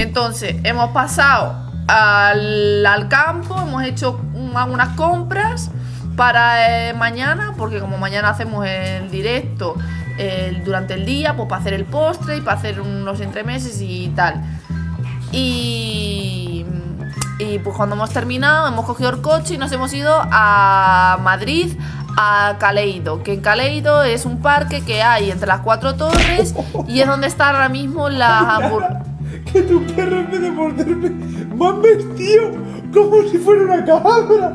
Entonces, hemos pasado al campo, hemos hecho algunas compras para mañana, porque como mañana hacemos el directo durante el día, pues para hacer el postre y para hacer unos entremeses y tal. Y pues cuando hemos terminado, hemos cogido el coche y nos hemos ido a Madrid, a Caleido, que en Caleido es un parque que hay entre las 4 torres y es donde está ahora mismo la Que tu perro, en vez de morderme, me han vestido como si fuera una cabra.